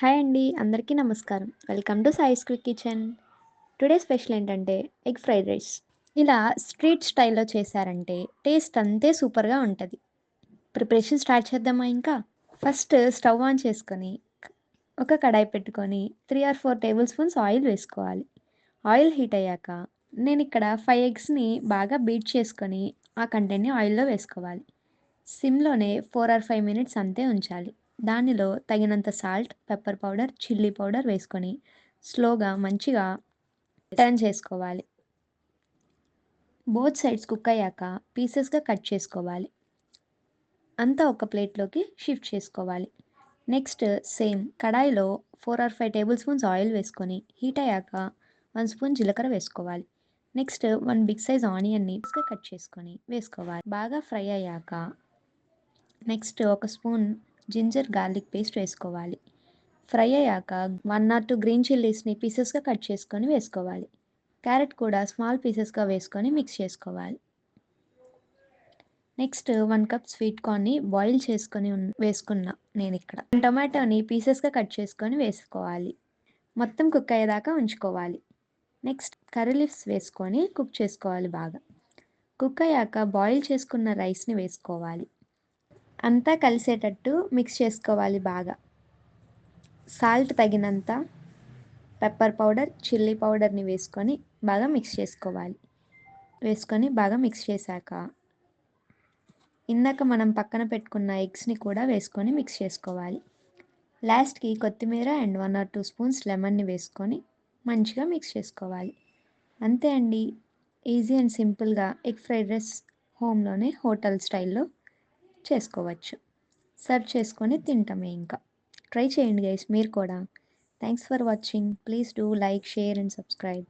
Hi అండి. అందరికీ నమస్కారం. Welcome to Sai's quick kitchen. Today special ఏంటంటే ఎగ్ ఫ్రైడ్ రైస్. ఇలా స్ట్రీట్ స్టైల్‌లో చేశారంటే టేస్ట్ అంతే సూపర్‌గా ఉంటది. ప్రిపరేషన్ స్టార్ట్ చేద్దామా ఇంకా? ఫస్ట్ స్టవ్ ఆన్ చేసుకొని ఒక కడాయి పెట్టుకొని 3 ఆర్ 4 టేబుల్ స్పూన్స్ ఆయిల్ వేసుకోవాలి. ఆయిల్ హీట్ అయ్యాక నేనిక్కడ 5 ఎగ్స్‌ని బాగా బీట్ చేసుకొని ఆ కంటెంట్‌ని ఆయిల్‌లో వేసుకోవాలి. సిమ్‌లోనే 4 ఆర్ 5 మినిట్స్ అంతే ఉంచాలి. దానిలో తగినంత salt, pepper powder, chilli powder వేసుకొని స్లోగా మంచిగా టర్న్ చేసుకోవాలి. బోత్ సైడ్స్ కుక్ అయ్యాక పీసెస్‌గా కట్ చేసుకోవాలి. అంతా ఒక ప్లేట్‌లోకి షిఫ్ట్ చేసుకోవాలి. నెక్స్ట్ సేమ్ కడాయిలో 4 ఆర్ 5 టేబుల్ స్పూన్స్ ఆయిల్ వేసుకొని హీట్ అయ్యాక 1 స్పూన్ జీలకర్ర వేసుకోవాలి. నెక్స్ట్ 1 బిగ్ సైజ్ ఆనియన్‌ని కట్ చేసుకొని వేసుకోవాలి. బాగా ఫ్రై అయ్యాక నెక్స్ట్ ఒక స్పూన్ జింజర్ గార్లిక్ పేస్ట్ వేసుకోవాలి. ఫ్రై అయ్యాక 1 ఆర్ 2 గ్రీన్ చిల్లీస్‌ని పీసెస్‌గా కట్ చేసుకొని వేసుకోవాలి. క్యారెట్ కూడా స్మాల్ పీసెస్‌గా వేసుకొని మిక్స్ చేసుకోవాలి. నెక్స్ట్ 1 కప్ స్వీట్ కార్న్‌ని బాయిల్ చేసుకొని వేసుకున్నా నేనిక్కడ. టొమాటోని పీసెస్‌గా కట్ చేసుకొని వేసుకోవాలి. మొత్తం కుక్ అయ్యేదాకా ఉంచుకోవాలి. నెక్స్ట్ కర్రీ లీవ్స్ వేసుకొని కుక్ చేసుకోవాలి బాగా. కుక్ అయ్యాక బాయిల్ చేసుకున్న రైస్‌ని వేసుకోవాలి. అంతా కలిసేటట్టు మిక్స్ చేసుకోవాలి బాగా. సాల్ట్ తగినంత, పెప్పర్ పౌడర్, చిల్లీ పౌడర్‌ని వేసుకొని బాగా మిక్స్ చేసుకోవాలి. వేసుకొని బాగా మిక్స్ చేశాక ఇందాక మనం పక్కన పెట్టుకున్న ఎగ్స్‌ని కూడా వేసుకొని మిక్స్ చేసుకోవాలి. లాస్ట్‌కి కొత్తిమీర అండ్ 1 ఆర్ 2 స్పూన్స్ లెమన్‌ని వేసుకొని మంచిగా మిక్స్ చేసుకోవాలి. అంతే అండి. ఈజీ అండ్ సింపుల్‌గా ఎగ్ ఫ్రైడ్ రైస్ హోమ్‌లోనే హోటల్ స్టైల్‌లో చేసుకోవచ్చు. సర్వ్ చేసుకొని తింటమే ఇంకా. ట్రై చేయండి గైస్ మీరు కూడా. Thanks for watching. Please do like, share and subscribe.